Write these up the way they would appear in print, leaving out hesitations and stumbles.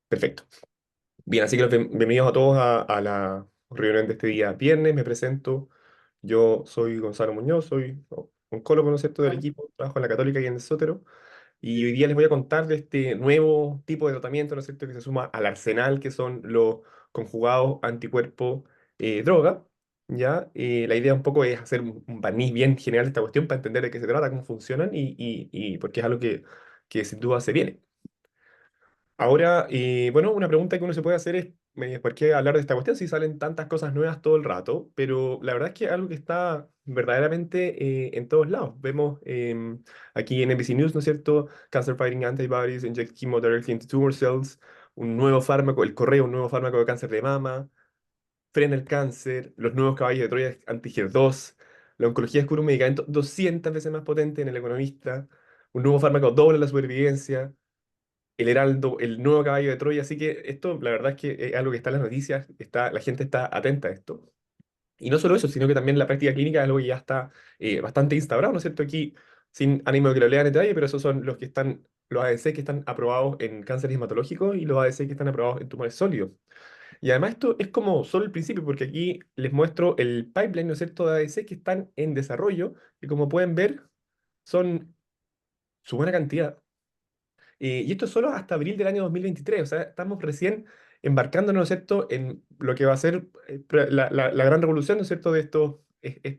Perfecto. Bien, así que bienvenidos a todos a la reunión de este día viernes. Me presento. Yo soy Gonzalo Muñoz, soy oncólogo, ¿no es cierto?, del equipo. Trabajo en la Católica y en el Sótero. Y hoy día les voy a contar de este nuevo tipo de tratamiento, ¿no es cierto?, que se suma al arsenal que son los conjugados anticuerpo droga. ¿Ya? La idea un poco es hacer un barniz bien general de esta cuestión para entender de qué se trata, cómo funcionan y porque es algo que sin duda se viene. Ahora, bueno, una pregunta que uno se puede hacer es, ¿por qué hablar de esta cuestión si salen tantas cosas nuevas todo el rato? Pero la verdad es que es algo que está verdaderamente en todos lados. Vemos aquí en NBC News, ¿no es cierto? Cancer Fighting Antibodies inject chemo directly into tumor cells, un nuevo fármaco, el correo, un nuevo fármaco de cáncer de mama, frena el cáncer, los nuevos caballos de Troya anti-HER2, la oncología descubre un medicamento 200 veces más potente en El Economista, un nuevo fármaco doble la supervivencia, el Heraldo, el nuevo caballo de Troya. Así que esto, la verdad es que es algo que está en las noticias, la gente está atenta a esto. Y no solo eso, sino que también la práctica clínica es algo que ya está bastante instaurado, ¿no es cierto? Aquí, sin ánimo de que lo lean en detalle, pero esos son los ADC que están aprobados en cánceres hematológicos y los ADC que están aprobados en tumores sólidos. Y además esto es como solo el principio, porque aquí les muestro el pipeline, ¿no es cierto?, de ADC que están en desarrollo, y como pueden ver, son su buena cantidad. Y esto es solo hasta abril del año 2023. O sea, estamos recién embarcándonos, ¿no es cierto?, en lo que va a ser la gran revolución, ¿no es cierto?, de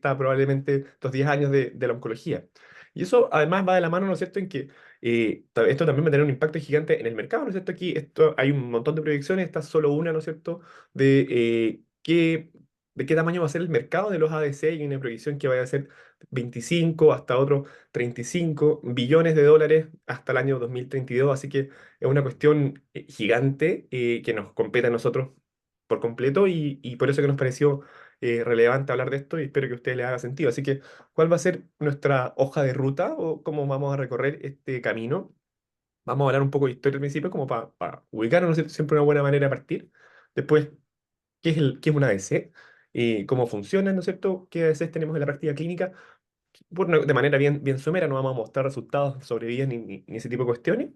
probablemente estos 10 años de la oncología. Y eso además va de la mano, ¿no es cierto?, en que esto también va a tener un impacto gigante en el mercado, ¿no es cierto? Aquí hay un montón de proyecciones, esta es solo una, ¿no es cierto?, de, de qué tamaño va a ser el mercado de los ADC, y una proyección que vaya a ser 25 hasta otros 35 billones de dólares hasta el año 2032. Así que es una cuestión gigante que nos compete a nosotros por completo, y por eso que nos pareció relevante hablar de esto, y espero que a ustedes les haga sentido. Así que, ¿cuál va a ser nuestra hoja de ruta o cómo vamos a recorrer este camino? Vamos a hablar un poco de historia al principio, como para ubicarnos, ¿no es cierto? Siempre una buena manera de partir. Después, qué es una ADC? ¿Cómo funciona, ¿no es cierto? ¿Qué ADCs tenemos en la práctica clínica? De manera bien somera, no vamos a mostrar resultados sobre vidas ni ese tipo de cuestiones.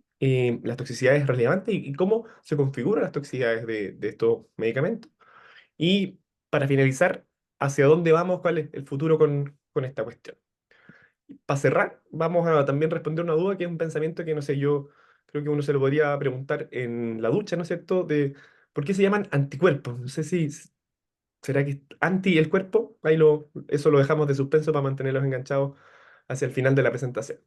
Las toxicidades relevantes y cómo se configuran las toxicidades de estos medicamentos. Y para finalizar, ¿hacia dónde vamos? ¿Cuál es el futuro con esta cuestión? Para cerrar, vamos a también responder una duda que es un pensamiento que, no sé, yo creo que uno se lo podría preguntar en la ducha, ¿no es cierto? De por qué se llaman anticuerpos. No sé si será que es anti el cuerpo. Eso lo dejamos de suspenso para mantenerlos enganchados hacia el final de la presentación.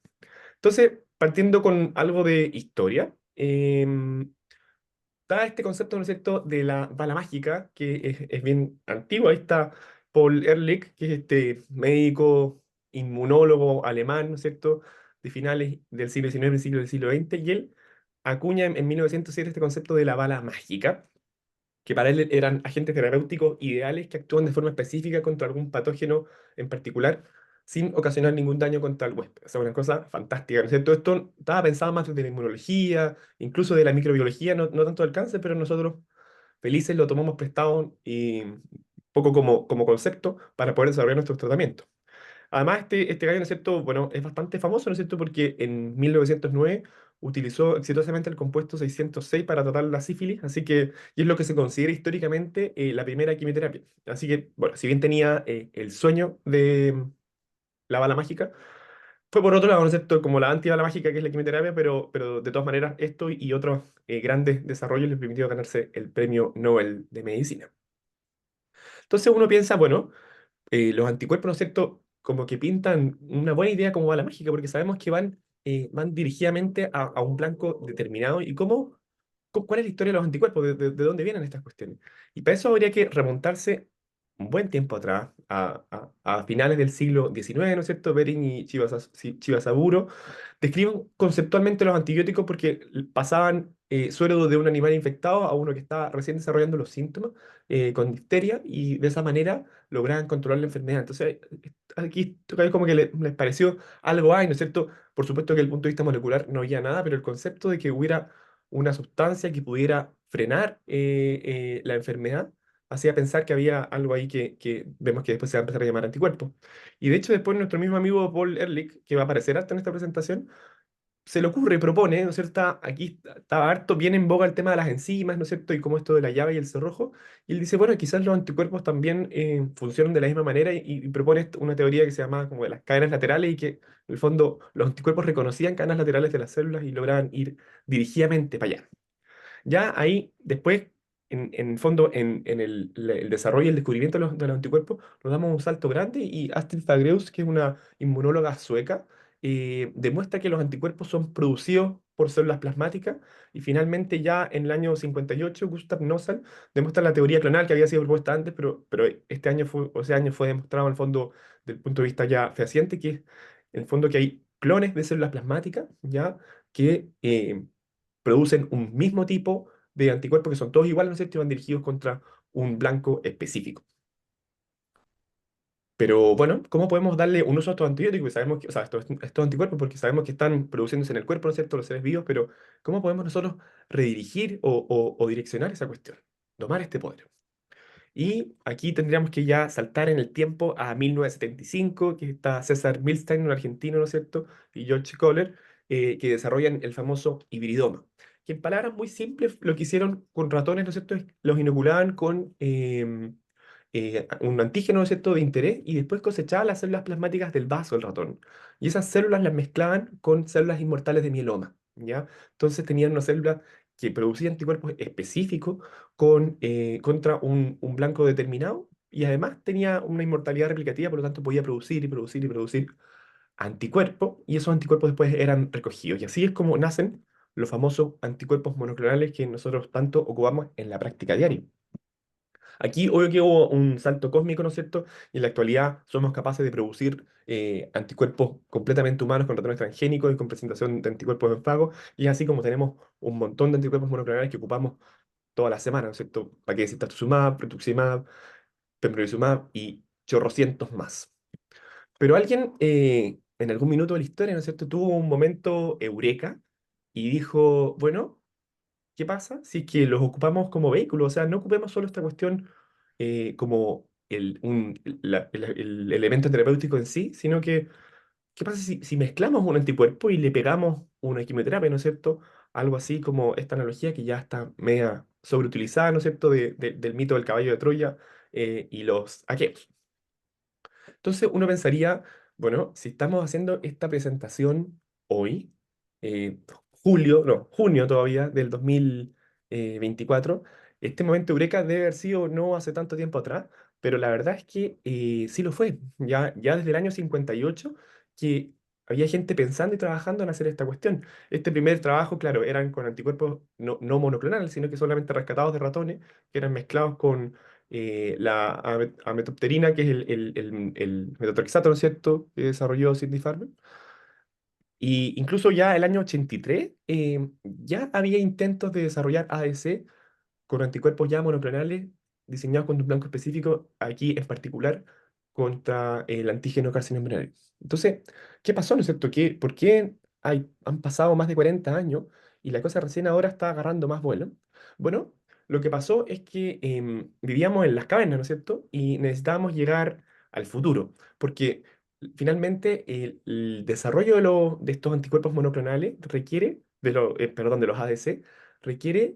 Entonces, partiendo con algo de historia, está este concepto, ¿no es cierto?, de la bala mágica, que es bien antiguo. Ahí está Paul Ehrlich, que es este médico inmunólogo alemán, ¿no es cierto?, de finales del siglo XIX, principios del siglo XX, y él acuña en 1907 este concepto de la bala mágica, que para él eran agentes terapéuticos ideales que actúan de forma específica contra algún patógeno en particular, sin ocasionar ningún daño contra el huésped. O sea, una cosa fantástica, ¿no es cierto? Esto estaba pensado más desde la inmunología, incluso de la microbiología, no tanto del cáncer, pero nosotros felices lo tomamos prestado y un poco como concepto para poder desarrollar nuestros tratamientos. Además, este gallo, ¿no es cierto?, bueno, es bastante famoso, ¿no es cierto?, porque en 1909 utilizó exitosamente el compuesto 606 para tratar la sífilis, así que, y es lo que se considera históricamente la primera quimioterapia. Así que, bueno, si bien tenía el sueño de la bala mágica, fue por otro lado, ¿no es cierto?, como la antibala mágica que es la quimioterapia, pero de todas maneras esto y otros grandes desarrollos le permitió ganarse el premio Nobel de Medicina. Entonces uno piensa, bueno, los anticuerpos, ¿no es cierto?, como que pintan una buena idea como bala mágica, porque sabemos que van dirigidamente a un blanco determinado. ¿Y cuál es la historia de los anticuerpos? ¿De dónde vienen estas cuestiones? Y para eso habría que remontarse un buen tiempo atrás, a finales del siglo XIX, ¿no es cierto? Bering y Chivasaburo describen conceptualmente los antibióticos porque pasaban suero de un animal infectado a uno que estaba recién desarrollando los síntomas con difteria, y de esa manera lograban controlar la enfermedad. Entonces, aquí es como que les pareció algo hay, ¿no es cierto? Por supuesto que desde el punto de vista molecular no había nada, pero el concepto de que hubiera una sustancia que pudiera frenar la enfermedad hacía pensar que había algo ahí que vemos que después se va a empezar a llamar anticuerpos. Y de hecho, después nuestro mismo amigo Paul Ehrlich, que va a aparecer hasta en esta presentación, se le ocurre, propone, ¿no es cierto? Aquí estaba harto bien en boga el tema de las enzimas, ¿no es cierto? Y cómo esto de la llave y el cerrojo. Y él dice, bueno, quizás los anticuerpos también funcionan de la misma manera y propone una teoría que se llama como de las cadenas laterales y que en el fondo los anticuerpos reconocían cadenas laterales de las células y lograban ir dirigidamente para allá. Ya ahí, después, en el fondo, en el desarrollo y el descubrimiento de los anticuerpos, nos damos un salto grande y Astrid Fagreus, que es una inmunóloga sueca, demuestra que los anticuerpos son producidos por células plasmáticas y finalmente ya en el año 58 Gustav Nossal demuestra la teoría clonal que había sido propuesta antes, pero este año fue, o ese año fue demostrado en el fondo, del punto de vista ya fehaciente, que es en el fondo que hay clones de células plasmáticas, ya que producen un mismo tipo de anticuerpos que son todos iguales, ¿no es cierto? Y van dirigidos contra un blanco específico. Pero bueno, ¿cómo podemos darle un uso a estos antibióticos? Porque sabemos que, o sea, estos anticuerpos, porque sabemos que están produciéndose en el cuerpo, ¿no es cierto? Los seres vivos, pero ¿cómo podemos nosotros redirigir o direccionar esa cuestión? Tomar este poder. Y aquí tendríamos que ya saltar en el tiempo a 1975, que está César Milstein, un argentino, ¿no es cierto? Y George Kohler, que desarrollan el famoso hibridoma. Que en palabras muy simples, lo que hicieron con ratones, ¿no es cierto? Es los inoculaban con un antígeno, ¿no es cierto?, de interés y después cosechaban las células plasmáticas del vaso del ratón. Y esas células las mezclaban con células inmortales de mieloma, ¿ya? Entonces tenían una célula que producía anticuerpos específicos contra un blanco determinado y además tenía una inmortalidad replicativa, por lo tanto podía producir y producir y producir anticuerpos y esos anticuerpos después eran recogidos. Y así es como nacen los famosos anticuerpos monoclonales que nosotros tanto ocupamos en la práctica diaria. Aquí, obvio que hubo un salto cósmico, ¿no es cierto? Y en la actualidad somos capaces de producir anticuerpos completamente humanos con ratones transgénicos y con presentación de anticuerpos en fago. Y es así como tenemos un montón de anticuerpos monoclonales que ocupamos toda la semana, ¿no es cierto? ¿Para qué decir trastuzumab, rituximab, pembrolizumab y chorrocientos más? Pero alguien en algún minuto de la historia, ¿no es cierto?, tuvo un momento eureka y dijo, bueno, ¿qué pasa si es que los ocupamos como vehículo? O sea, no ocupemos solo esta cuestión como el elemento terapéutico en sí, sino que, ¿qué pasa si mezclamos un anticuerpo y le pegamos una quimioterapia, ¿no es cierto? Algo así como esta analogía que ya está media sobreutilizada, ¿no es cierto?, del mito del caballo de Troya y los aqueos. Entonces uno pensaría, bueno, si estamos haciendo esta presentación hoy, eh, julio, no, junio todavía del 2024, este momento eureka debe haber sido no hace tanto tiempo atrás, pero la verdad es que sí lo fue. Ya desde el año 58 que había gente pensando y trabajando en hacer esta cuestión. Este primer trabajo, claro, eran con anticuerpos no monoclonales, sino que solamente rescatados de ratones, que eran mezclados con la ametopterina, que es el metotrexato, ¿no es cierto?, que desarrolló Sidney Farber. Y incluso ya el año 83 ya había intentos de desarrollar ADC con anticuerpos ya monoclonales diseñados con un blanco específico, aquí en particular contra el antígeno carcinoma embrionario. Entonces, ¿qué pasó, no es cierto? ¿Por qué han pasado más de 40 años y la cosa recién ahora está agarrando más vuelo? Bueno, lo que pasó es que vivíamos en las cavernas, ¿no es cierto? Y necesitábamos llegar al futuro, porque finalmente el desarrollo de estos anticuerpos monoclonales requiere, perdón, de los ADC, requiere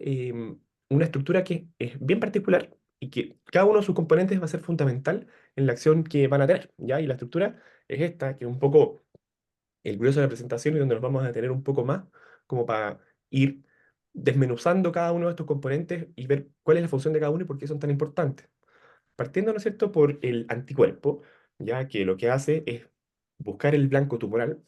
una estructura que es bien particular y que cada uno de sus componentes va a ser fundamental en la acción que van a tener, ¿ya? Y la estructura es esta, que es un poco el grueso de la presentación y donde nos vamos a detener un poco más, como para ir desmenuzando cada uno de estos componentes y ver cuál es la función de cada uno y por qué son tan importantes. Partiendo, ¿no es cierto?, por el anticuerpo, ya que lo que hace es buscar el blanco tumoral.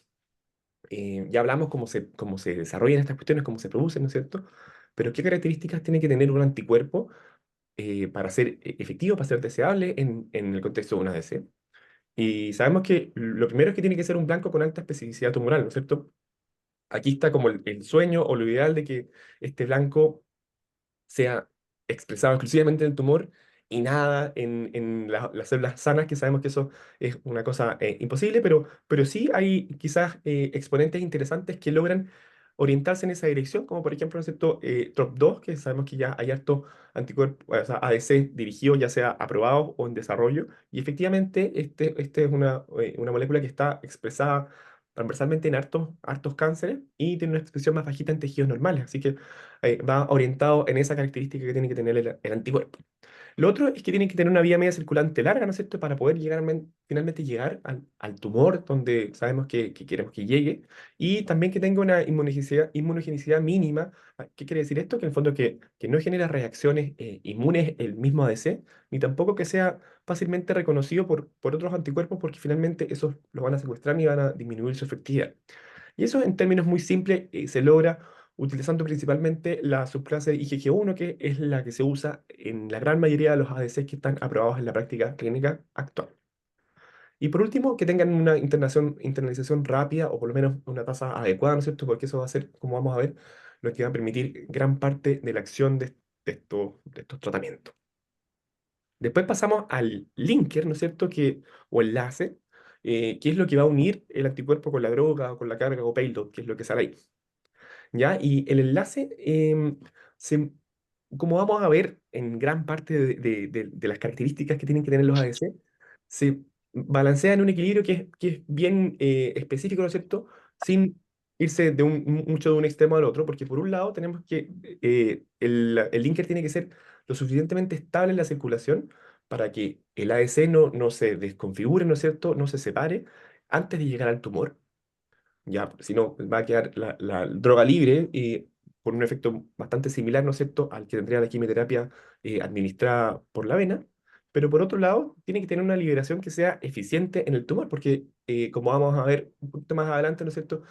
Ya hablamos cómo se desarrollan estas cuestiones, cómo se producen, ¿no es cierto? Pero ¿qué características tiene que tener un anticuerpo para ser efectivo, para ser deseable en el contexto de una ADC? Y sabemos que lo primero es que tiene que ser un blanco con alta especificidad tumoral, ¿no es cierto? Aquí está como el sueño o lo ideal de que este blanco sea expresado exclusivamente en el tumor y nada en las células sanas, que sabemos que eso es una cosa imposible, pero sí hay quizás exponentes interesantes que logran orientarse en esa dirección, como por ejemplo, ¿no es cierto?, TROP2, que sabemos que ya hay harto anticuerpo, o sea, ADC dirigido, ya sea aprobado o en desarrollo, y efectivamente este es una molécula que está expresada transversalmente en hartos cánceres y tiene una expresión más bajita en tejidos normales. Así que va orientado en esa característica que tiene que tener el anticuerpo. Lo otro es que tienen que tener una vía media circulante larga, ¿no es cierto?, para poder llegar, finalmente llegar al tumor donde sabemos que queremos que llegue, y también que tenga una inmunogenicidad mínima. ¿Qué quiere decir esto? Que en el fondo que no genera reacciones inmunes el mismo ADC, ni tampoco que sea fácilmente reconocido por otros anticuerpos, porque finalmente esos lo van a secuestrar y van a disminuir su efectividad. Y eso en términos muy simples se logra utilizando principalmente la subclase IgG1, que es la que se usa en la gran mayoría de los ADCs que están aprobados en la práctica clínica actual. Y por último, que tengan una internalización rápida o por lo menos una tasa adecuada, ¿no es cierto? Porque eso va a ser, como vamos a ver, lo que va a permitir gran parte de la acción de estos tratamientos. Después pasamos al linker, ¿no es cierto? O enlace, que es lo que va a unir el anticuerpo con la droga o con la carga o payload, que es lo que sale ahí. ¿Ya? Y el enlace, como vamos a ver en gran parte de las características que tienen que tener los ADC, se balancea en un equilibrio que es bien específico, ¿no es cierto? Sin irse mucho de un extremo al otro, porque por un lado tenemos que el linker tiene que ser lo suficientemente estable en la circulación para que el ADC no se desconfigure, ¿no es cierto? No se separe antes de llegar al tumor. Ya, si no, va a quedar la droga libre y con un efecto bastante similar, ¿no es cierto?, al que tendría la quimioterapia administrada por la vena. Pero por otro lado, tiene que tener una liberación que sea eficiente en el tumor, porque como vamos a ver un poquito más adelante, ¿no es cierto?,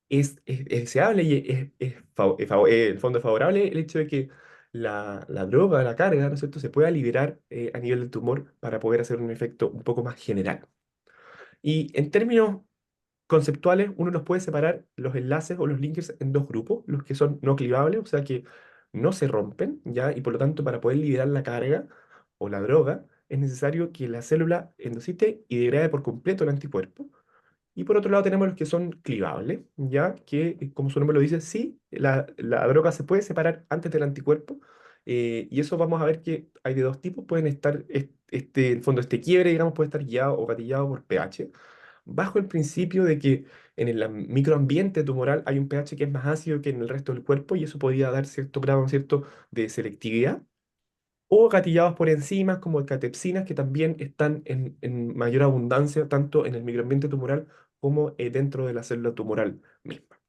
es deseable y en el fondo es favorable el hecho de que la droga, la carga, ¿no es cierto?, se pueda liberar a nivel del tumor para poder hacer un efecto un poco más general. Y en términos conceptuales, uno los puede separar los enlaces o los linkers en dos grupos, los que son no clivables, o sea que no se rompen, ¿ya? Y por lo tanto, para poder liberar la carga o la droga, es necesario que la célula endocite y degrade por completo el anticuerpo. Y por otro lado tenemos los que son clivables, ¿ya? Que, como su nombre lo dice, sí, la droga se puede separar antes del anticuerpo. Y eso vamos a ver que hay de dos tipos. Pueden estar, en el fondo, este quiebre, digamos, puede estar guiado o gatillado por pH, bajo el principio de que en el microambiente tumoral hay un pH que es más ácido que en el resto del cuerpo, y eso podría dar cierto grado, ¿cierto?, de selectividad, o gatillados por enzimas como catepsinas que también están en mayor abundancia tanto en el microambiente tumoral como dentro de la célula tumoral misma.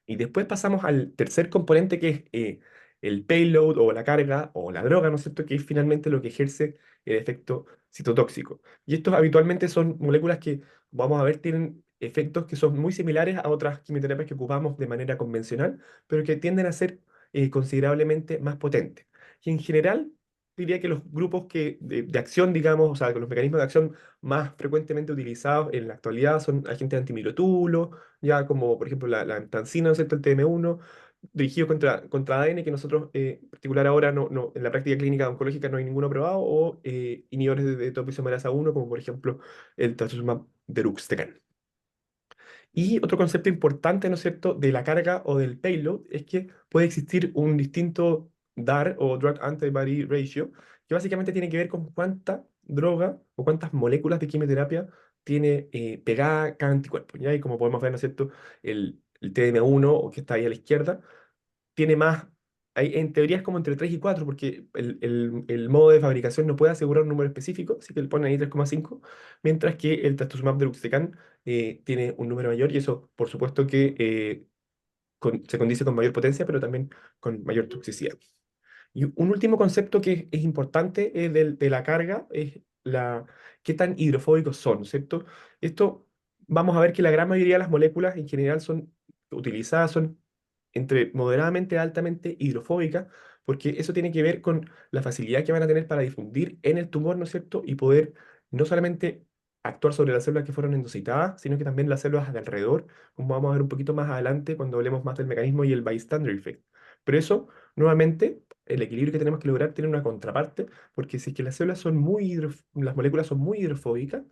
Y después pasamos al tercer componente, que es el payload o la carga o la droga, ¿no es cierto?, que es finalmente lo que ejerce el efecto citotóxico. Y estos habitualmente son moléculas que, vamos a ver, tienen efectos que son muy similares a otras quimioterapias que ocupamos de manera convencional, pero que tienden a ser considerablemente más potentes. Y en general, diría que los grupos de acción, digamos, o sea, que los mecanismos de acción más frecuentemente utilizados en la actualidad son agentes antimicrotubulos, ya como por ejemplo la tansina, ¿no es cierto?, el TM1, dirigido contra ADN, que nosotros en particular ahora en la práctica clínica oncológica no hay ninguno aprobado, o inhibidores de topoisomerasa 1, como por ejemplo el trastuzumab deruxtecan. Y otro concepto importante, ¿no es cierto?, de la carga o del payload es que puede existir un distinto DAR o Drug Antibody Ratio, que básicamente tiene que ver con cuánta droga o cuántas moléculas de quimioterapia tiene pegada cada anticuerpo, ¿ya? Y como podemos ver, ¿no es cierto?, el TDM1, o que está ahí a la izquierda, tiene más, en teoría es como entre 3 y 4 porque el modo de fabricación no puede asegurar un número específico, así que le ponen ahí 3,5, mientras que el trastuzumab deruxtecan tiene un número mayor, y eso, por supuesto, que se condice con mayor potencia, pero también con mayor toxicidad. Y un último concepto que es importante de la carga es qué tan hidrofóbicos son, ¿cierto? Esto, vamos a ver que la gran mayoría de las moléculas en general son utilizadas, son entre moderadamente a altamente hidrofóbicas, porque eso tiene que ver con la facilidad que van a tener para difundir en el tumor, ¿no es cierto? Y poder no solamente actuar sobre las células que fueron endocitadas, sino que también las células de alrededor, como vamos a ver un poquito más adelante cuando hablemos más del mecanismo y el bystander effect. Pero eso, nuevamente, el equilibrio que tenemos que lograr tiene una contraparte, porque si es que las células son las moléculas son muy hidrofóbicas,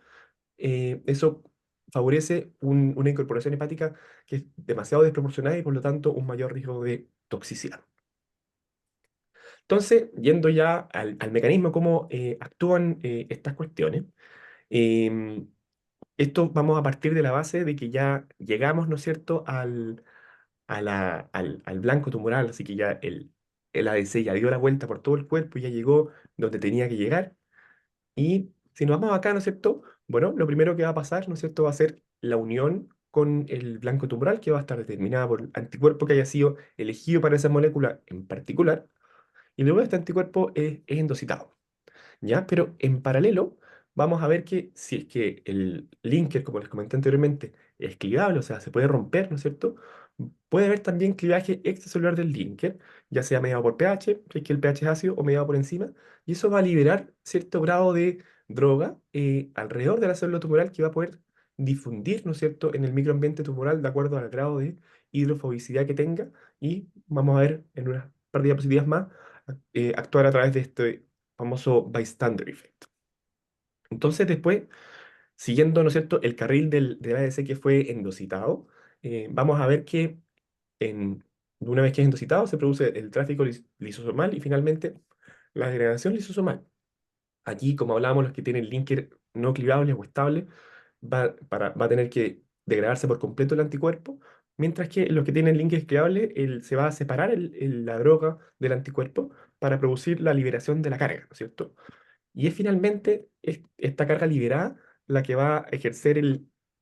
eso favorece una incorporación hepática que es demasiado desproporcionada y por lo tanto un mayor riesgo de toxicidad. Entonces, yendo ya al mecanismo, cómo actúan estas cuestiones, em, esto vamos a partir de la base de que ya llegamos, ¿no es cierto?, al blanco tumoral, así que ya el ADC ya dio la vuelta por todo el cuerpo y ya llegó donde tenía que llegar. Y si nos vamos acá, ¿no es cierto? Bueno, lo primero que va a pasar, ¿no es cierto?, va a ser la unión con el blanco tumoral, que va a estar determinada por el anticuerpo que haya sido elegido para esa molécula en particular. Y luego este anticuerpo es endocitado. ¿Ya? Pero en paralelo, vamos a ver que si es que el linker, como les comenté anteriormente, es clivable, o sea, se puede romper, ¿no es cierto? Puede haber también clivaje extracelular del linker, ya sea mediado por pH, si es que el pH es ácido, o mediado por enzima, y eso va a liberar cierto grado de droga alrededor de la célula tumoral que va a poder difundir, ¿no es cierto?, en el microambiente tumoral de acuerdo al grado de hidrofobicidad que tenga, y vamos a ver en unas par de diapositivas más actuar a través de este famoso bystander effect. Entonces, después, siguiendo, ¿no es cierto?, el carril del ADC que fue endocitado, vamos a ver que una vez que es endocitado se produce el tráfico lisosomal y finalmente la degradación lisosomal. Aquí, como hablábamos, los que tienen linker no clivables o estables, va a tener que degradarse por completo el anticuerpo, mientras que los que tienen linker clivables, se va a separar la droga del anticuerpo para producir la liberación de la carga, ¿no es cierto? Y es finalmente esta carga liberada la que va a ejercer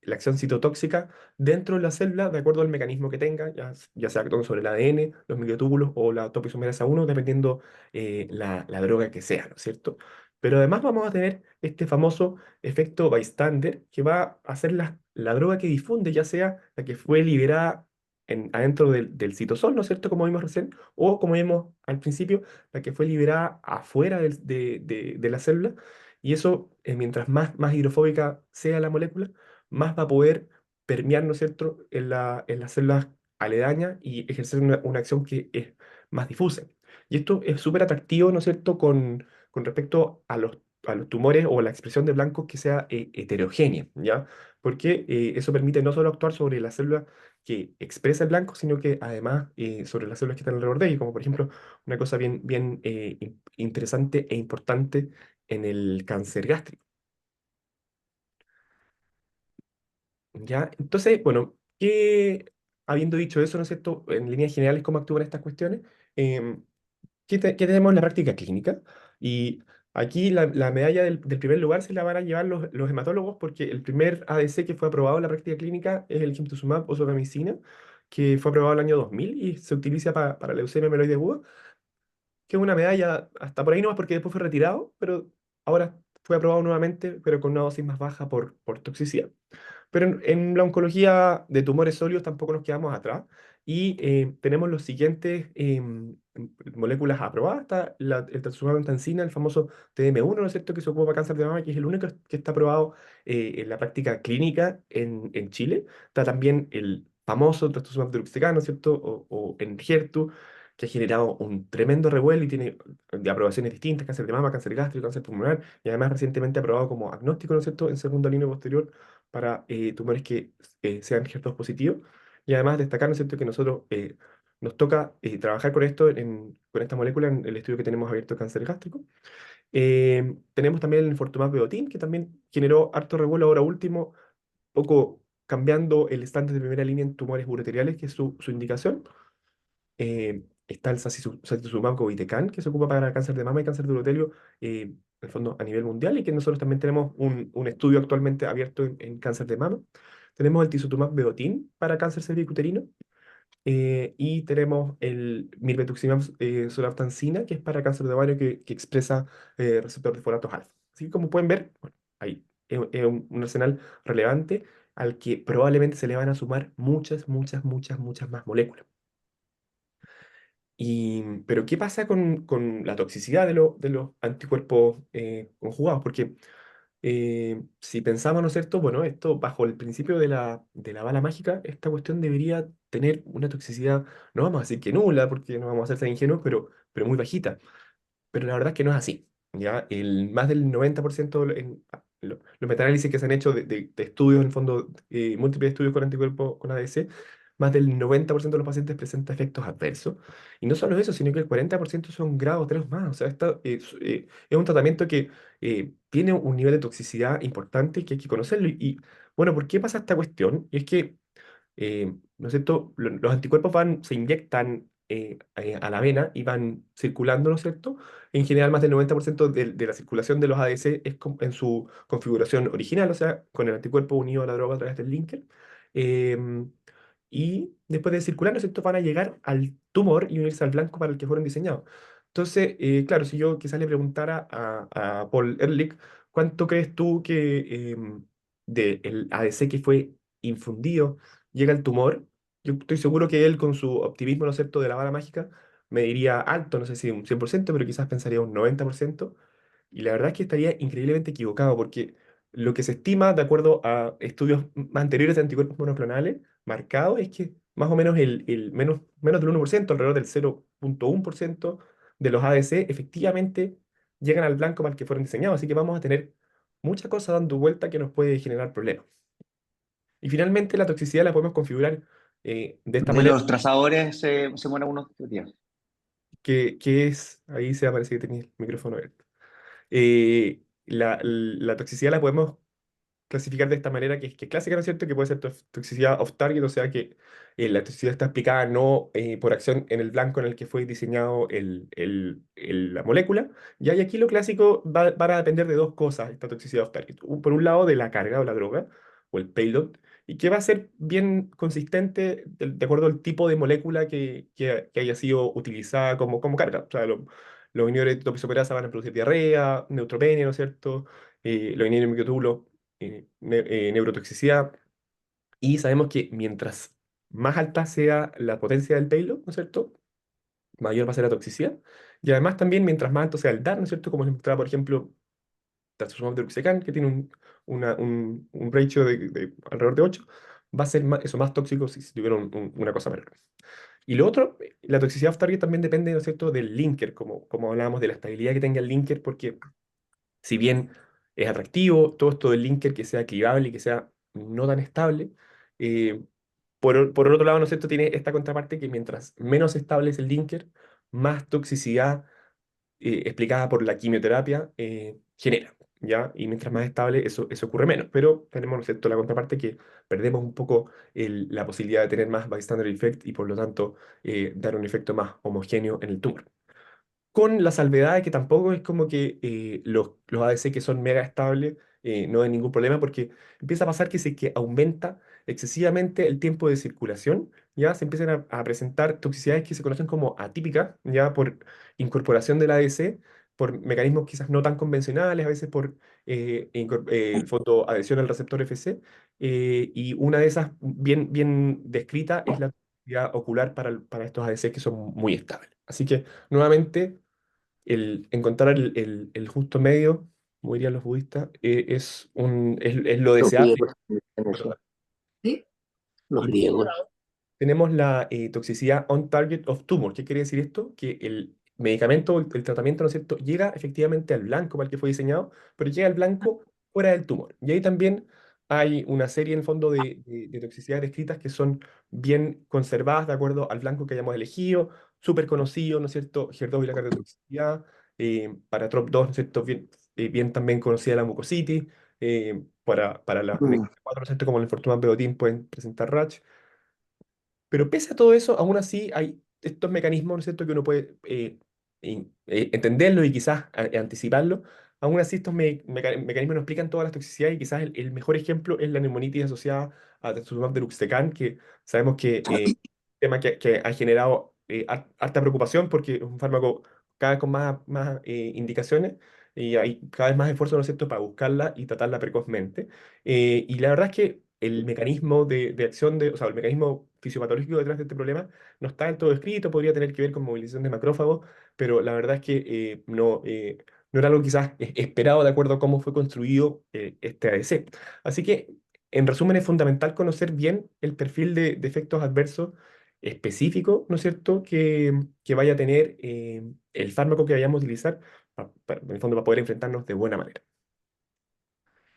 la acción citotóxica dentro de la célula de acuerdo al mecanismo que tenga, ya sea actuando sobre el ADN, los microtúbulos o la topoisomerasa 1, dependiendo la droga que sea, ¿no es cierto? Pero además vamos a tener este famoso efecto bystander que va a ser la droga que difunde, ya sea la que fue liberada adentro del citosol, ¿no es cierto? Como vimos recién, o como vimos al principio, la que fue liberada afuera de la célula, y eso, mientras más hidrofóbica sea la molécula, más va a poder permear, ¿no es cierto?, en las células aledañas y ejercer una acción que es más difusa. Y esto es súper atractivo, ¿no es cierto?, con respecto a los tumores o la expresión de blancos que sea heterogénea, ¿ya? Porque eso permite no solo actuar sobre la célula que expresa el blanco, sino que además sobre las células que están alrededor de ella, como por ejemplo una cosa bien interesante e importante en el cáncer gástrico. ¿Ya? Entonces, bueno, habiendo dicho eso, ¿no es cierto?, en líneas generales, cómo actúan estas cuestiones, em, ¿qué tenemos en la práctica clínica? Y aquí la medalla del primer lugar se la van a llevar los hematólogos porque el primer ADC que fue aprobado en la práctica clínica es el Gimtuzumab ozogamicina, que fue aprobado el año 2000 y se utiliza para leucemia mieloide aguda, que es una medalla hasta por ahí nomás porque después fue retirado, pero ahora fue aprobado nuevamente, pero con una dosis más baja por toxicidad. Pero en la oncología de tumores sólidos tampoco nos quedamos atrás y tenemos los siguientes moléculas aprobadas. Está el trastuzumab emtansina, el famoso TM1, ¿no es cierto?, que se ocupa para cáncer de mama, que es el único que está aprobado en la práctica clínica en Chile. Está también el famoso trastuzumab deruxtecan, ¿no es cierto?, o Enhertu, que ha generado un tremendo revuelo y tiene de aprobaciones distintas, cáncer de mama, cáncer gástrico, cáncer pulmonar, y además recientemente aprobado como agnóstico, ¿no es cierto?, en segunda línea posterior para tumores que sean HER2 positivos. Y además destacar, ¿no es cierto?, que nosotros nos toca trabajar con esto, con esta molécula en el estudio que tenemos abierto de cáncer gástrico. Tenemos también el Infortumab vedotin, que también generó harto revuelo ahora último, poco cambiando el estándar de primera línea en tumores urotheliales, que es su indicación. Está el sacituzumab govitecan, que se ocupa para cáncer de mama y cáncer de urotelio, en el fondo a nivel mundial, y que nosotros también tenemos un estudio actualmente abierto en cáncer de mama. Tenemos el tisotumab vedotin para cáncer cervicuterino, y tenemos el mirvetuximab soravtansina, que es para cáncer de ovario que expresa receptor de folatos alfa. Así que como pueden ver, bueno, ahí es un arsenal relevante al que probablemente se le van a sumar muchas más moléculas. Pero ¿qué pasa con la toxicidad de los anticuerpos conjugados? Porque si pensamos, ¿no es cierto? Bueno, esto bajo el principio de la bala mágica, esta cuestión debería tener una toxicidad, no vamos a decir que nula, porque no vamos a ser tan ingenuos, pero muy bajita. Pero la verdad es que no es así. ¿Ya? Más del 90% los metaanálisis que se han hecho de estudios, en el fondo, múltiples estudios con anticuerpos con ADC, más del 90% de los pacientes presenta efectos adversos. Y no solo eso, sino que el 40% son grado 3 o más. O sea, es un tratamiento que tiene un nivel de toxicidad importante que hay que conocerlo. Y Bueno, ¿por qué pasa esta cuestión? Y es que ¿no es cierto? Los anticuerpos se inyectan a la vena y van circulando, ¿no es cierto? En general, más del 90% de la circulación de los ADC es en su configuración original, o sea, con el anticuerpo unido a la droga a través del linker. Em, y después de circular, ¿no es cierto?, van a llegar al tumor y unirse al blanco para el que fueron diseñados. Entonces, claro, si yo quizás le preguntara a Paul Ehrlich, ¿cuánto crees tú que del ADC que fue infundido llega el tumor? Yo estoy seguro que él, con su optimismo, ¿no es cierto?, de la bala mágica, me diría alto, no sé si un 100%, pero quizás pensaría un 90%. Y la verdad es que estaría increíblemente equivocado, porque lo que se estima, de acuerdo a estudios más anteriores de anticuerpos monoclonales, marcados, es que más o menos menos del 1%, alrededor del 0,1% de los ADC, efectivamente llegan al blanco para el que fueron diseñados. Así que vamos a tener mucha cosa dando vuelta que nos puede generar problemas. Y finalmente la toxicidad la podemos configurar de esta De manera, los trazadores se mueren unos días. que es, ahí se aparece que tenía el micrófono abierto. La toxicidad la podemos clasificar de esta manera, que es clásica, ¿no es cierto? Que puede ser toxicidad off-target, o sea que la toxicidad está aplicada no por acción en el blanco en el que fue diseñado la molécula. Y aquí lo clásico va a depender de dos cosas, esta toxicidad off-target. Por un lado, de la carga o la droga, o el payload, y que va a ser bien consistente de acuerdo al tipo de molécula que haya sido utilizada como carga. O sea, los inhibidores de topoisomerasa van a producir diarrea, neutropenia, ¿no es cierto? Los inhibidores de microtubulos neurotoxicidad, y sabemos que mientras más alta sea la potencia del payload, ¿no es cierto?, mayor va a ser la toxicidad. Y además también mientras más alto sea el DAR, ¿no es cierto?, como se mostraba, por ejemplo, trastuzumab deruxtecan, que tiene un ratio de alrededor de 8, va a ser más tóxico si tuviera una cosa menor. Y lo otro, la toxicidad off-target también depende, ¿no es cierto?, del linker, como hablábamos de la estabilidad que tenga el linker, porque si bien es atractivo todo esto del linker que sea clivable y que sea no tan estable, eh, por el otro lado, ¿no es cierto?, tiene esta contraparte que mientras menos estable es el linker, más toxicidad explicada por la quimioterapia genera, ¿ya? Y mientras más estable, eso ocurre menos. Pero tenemos, ¿no es cierto?, la contraparte que perdemos un poco la posibilidad de tener más bystander effect y por lo tanto dar un efecto más homogéneo en el tumor. Con la salvedad de que tampoco es como que los ADC que son mega estables no hay ningún problema, porque empieza a pasar que si que aumenta excesivamente el tiempo de circulación, ya se empiezan a presentar toxicidades que se conocen como atípicas, ya por incorporación del ADC, por mecanismos quizás no tan convencionales, a veces por el fondo adhesión al receptor FC, y una de esas bien descrita es la toxicidad ocular para estos ADC que son muy estables. Así que nuevamente el encontrar el justo medio, como dirían los budistas, es lo Los deseable. griegos en eso. ¿Sí? Los Y por otro griegos. lado, tenemos la toxicidad on target of tumor. ¿Qué quiere decir esto? Que el medicamento, el tratamiento, ¿no es cierto?, llega efectivamente al blanco para el que fue diseñado, pero llega al blanco fuera del tumor. Y ahí también hay una serie, en el fondo, de toxicidades descritas que son bien conservadas de acuerdo al blanco que hayamos elegido, súper conocido, ¿no es cierto?, HER2 y la cardiotoxicidad, para TROP2, ¿no es cierto?, bien también conocida la mucositis, para las Mm. MK4, ¿no es cierto?, como el infortumab vedotin pueden presentar rash. Pero pese a todo eso, aún así hay estos mecanismos, ¿no es cierto?, que uno puede entenderlo y quizás anticiparlo. Aún así, estos mecanismos no explican todas las toxicidades y quizás el mejor ejemplo es la neumonitis asociada a trastuzumab deruxtecan, que sabemos que tema que ha generado harta preocupación porque es un fármaco cada vez con más indicaciones y hay cada vez más esfuerzo, ¿no es cierto?, para buscarla y tratarla precozmente. Y la verdad es que el mecanismo de acción, o sea, el mecanismo fisiopatológico detrás de este problema no está del todo escrito, podría tener que ver con movilización de macrófagos, pero la verdad es que no era algo quizás esperado de acuerdo a cómo fue construido este ADC. Así que, en resumen, es fundamental conocer bien el perfil de efectos adversos específico, ¿no es cierto?, que vaya a tener el fármaco que vayamos a utilizar, en el fondo, para poder enfrentarnos de buena manera.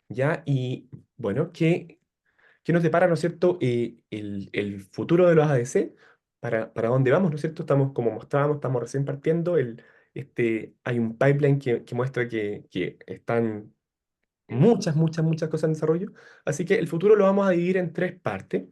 ¿Ya? Y bueno, ¿qué nos depara, ¿no es cierto?, el futuro de los ADC? ¿Para dónde vamos, ¿no es cierto? Estamos, como mostrábamos, estamos recién partiendo. Hay un pipeline que muestra que están muchas cosas en desarrollo. Así que el futuro lo vamos a dividir en tres partes.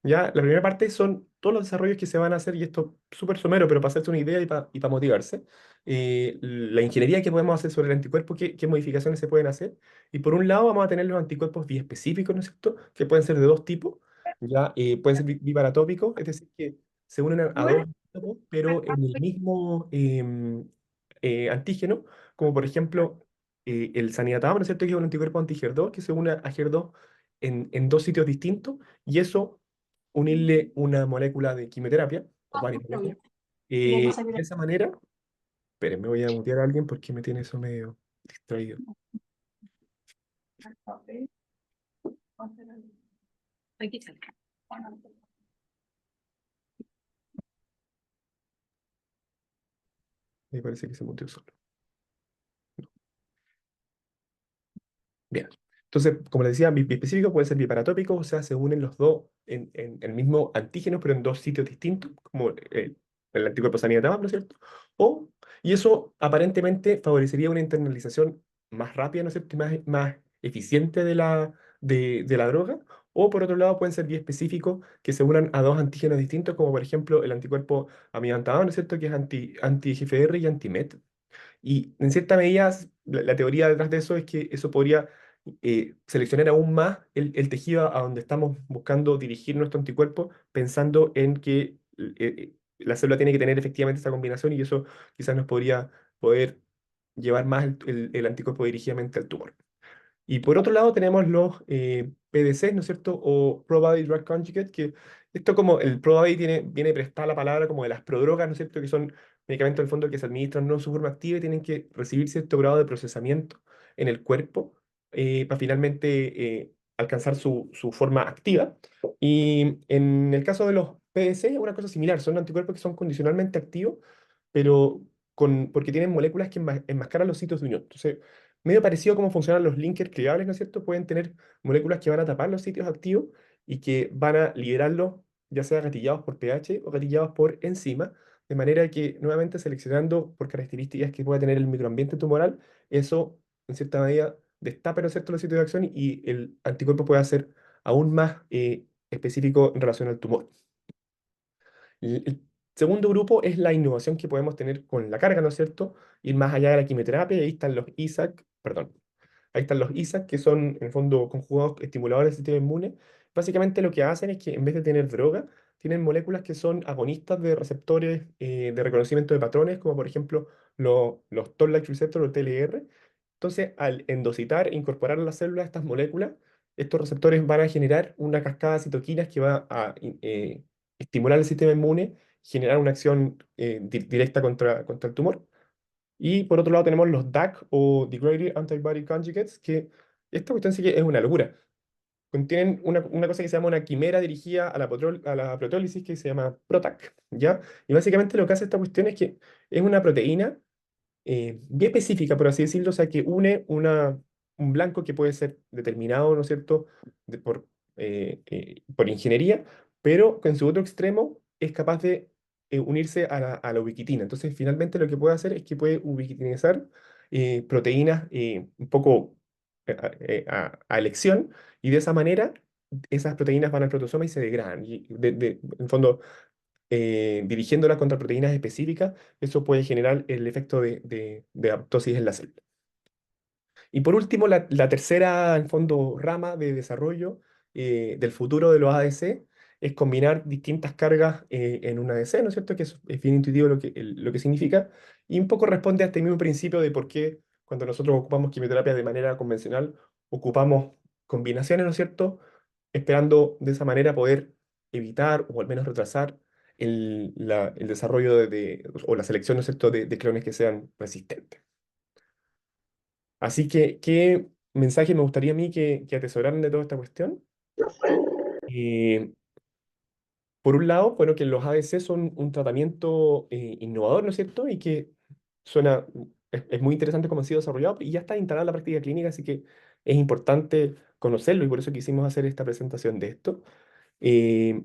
¿Ya? La primera parte son todos los desarrollos que se van a hacer, y esto es súper somero, pero para hacerse una idea y para motivarse. La ingeniería que podemos hacer sobre el anticuerpo, qué modificaciones se pueden hacer. Y por un lado vamos a tener los anticuerpos biespecíficos, ¿no es cierto? Que pueden ser de dos tipos. ¿Ya? Pueden ser biparatópicos, es decir, que se unen a dos antígenos, pero en el mismo antígeno, como por ejemplo el zanidatamab, ¿no es cierto? Que es un anticuerpo anti-HER2 que se une a HER2 en dos sitios distintos, y eso, unirle una molécula de quimioterapia, o varias moléculas, de esa manera, esperen, me voy a mutear a alguien porque me tiene eso medio distraído. Me parece que se muteó solo. Bien. Entonces, como les decía, biespecífico puede ser biparatópico, o sea, se unen los dos en el mismo antígeno, pero en dos sitios distintos, como el anticuerpo zanidatamab, ¿no es cierto? Y eso aparentemente favorecería una internalización más rápida, ¿no es cierto? Y más eficiente de la droga. O por otro lado, pueden ser biespecíficos que se unan a dos antígenos distintos, como por ejemplo el anticuerpo amidantamab, ¿no es cierto? Que es anti-GFR y anti-MET. Y en cierta medida, la teoría detrás de eso es que eso podría seleccionar aún más el tejido a donde estamos buscando dirigir nuestro anticuerpo, pensando en que la célula tiene que tener efectivamente esa combinación, y eso quizás nos podría poder llevar más el anticuerpo dirigidamente al tumor. Y por otro lado tenemos los PDCs, ¿no es cierto? O Probody Drug Conjugate, que esto, como el Probody viene prestada la palabra como de las prodrogas, ¿no es cierto? Que son medicamentos en el fondo que se administran no en su forma activa y tienen que recibir cierto grado de procesamiento en el cuerpo para finalmente alcanzar su forma activa. Y en el caso de los PDC es una cosa similar, son anticuerpos que son condicionalmente activos, pero porque tienen moléculas que enmascaran los sitios de unión. Entonces, medio parecido a cómo funcionan los linkers clivables, ¿no es cierto? Pueden tener moléculas que van a tapar los sitios activos y que van a liberarlos, ya sea gatillados por pH o gatillados por enzima, de manera que, nuevamente, seleccionando por características que pueda tener el microambiente tumoral, eso, en cierta medida, destapa, ¿no es cierto?, los sitios de acción, y el anticuerpo puede ser aún más específico en relación al tumor. El segundo grupo es la innovación que podemos tener con la carga, ¿no es cierto? Ir más allá de la quimioterapia, y ahí están los ISAC, perdón, ahí están los ISAC, que son en el fondo conjugados estimuladores del sistema inmune. Básicamente lo que hacen es que en vez de tener droga, tienen moléculas que son agonistas de receptores de reconocimiento de patrones, como por ejemplo los Toll-like receptors o TLR. Entonces, al endositar e incorporar a la célula estas moléculas, estos receptores van a generar una cascada de citoquinas que va a estimular el sistema inmune, generar una acción directa contra el tumor. Y por otro lado tenemos los DAC o Degraded Antibody Conjugates, que esta cuestión sí que es una locura. Contienen una cosa que se llama una quimera dirigida a la proteólisis, que se llama PROTAC, ¿ya? Y básicamente lo que hace esta cuestión es que es una proteína bien específica, por así decirlo, o sea, que une un blanco que puede ser determinado, ¿no es cierto?, por ingeniería, pero que en su otro extremo es capaz de unirse a la ubiquitina. Entonces, finalmente lo que puede hacer es que puede ubiquitinizar proteínas un poco a elección, y de esa manera esas proteínas van al protosoma y se degradan. Y en el fondo, dirigiéndolas contra proteínas específicas, eso puede generar el efecto de apoptosis en la célula. Y por último, la tercera, en fondo, rama de desarrollo del futuro de los ADC es combinar distintas cargas en un ADC, ¿no es cierto? Que es bien intuitivo lo que significa, y un poco responde a este mismo principio de por qué cuando nosotros ocupamos quimioterapia de manera convencional, ocupamos combinaciones, ¿no es cierto? Esperando de esa manera poder evitar o al menos retrasar el desarrollo o la selección, ¿no es cierto?, de clones que sean resistentes. Así que, ¿qué mensaje me gustaría a mí que atesoraran de toda esta cuestión? Eh, por un lado, bueno, que los ADC son un tratamiento innovador, ¿no es cierto? Y que suena, es muy interesante cómo ha sido desarrollado y ya está instalado en la práctica clínica, así que es importante conocerlo, y por eso quisimos hacer esta presentación de esto. Eh,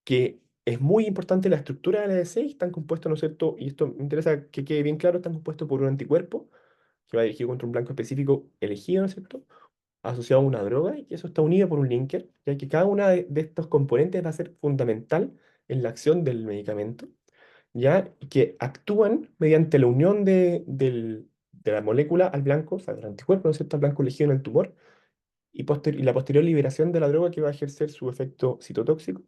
que es muy importante la estructura del ADC, y están compuestos, ¿no es cierto? Y esto me interesa que quede bien claro: están compuestos por un anticuerpo que va dirigido contra un blanco específico elegido, ¿no es cierto? asociado a una droga y que eso está unido por un linker, ya que cada uno de estos componentes va a ser fundamental en la acción del medicamento, ya y que actúan mediante la unión de la molécula al blanco, o sea, del anticuerpo, ¿no es cierto?, al blanco elegido en el tumor, y la posterior liberación de la droga que va a ejercer su efecto citotóxico,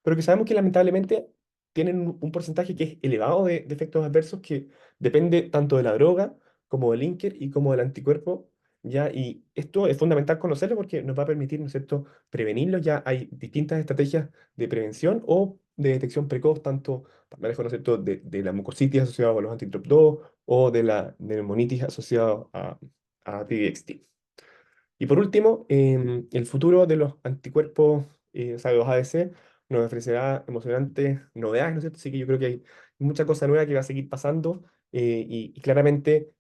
pero que sabemos que lamentablemente tienen un porcentaje que es elevado de efectos adversos que depende tanto de la droga como del linker y como del anticuerpo, ¿ya? Y esto es fundamental conocerlo porque nos va a permitir, ¿no es cierto?, prevenirlo. Ya hay distintas estrategias de prevención o de detección precoz, tanto para manejo, ¿no es cierto?, de la mucositis asociada a los anti-TROP2 o de la neumonitis asociada a TXT. Y por último, el futuro de los anticuerpos, o sea, de los ADC, nos ofrecerá emocionantes novedades, ¿no es cierto? Así que yo creo que hay mucha cosa nueva que va a seguir pasando y claramente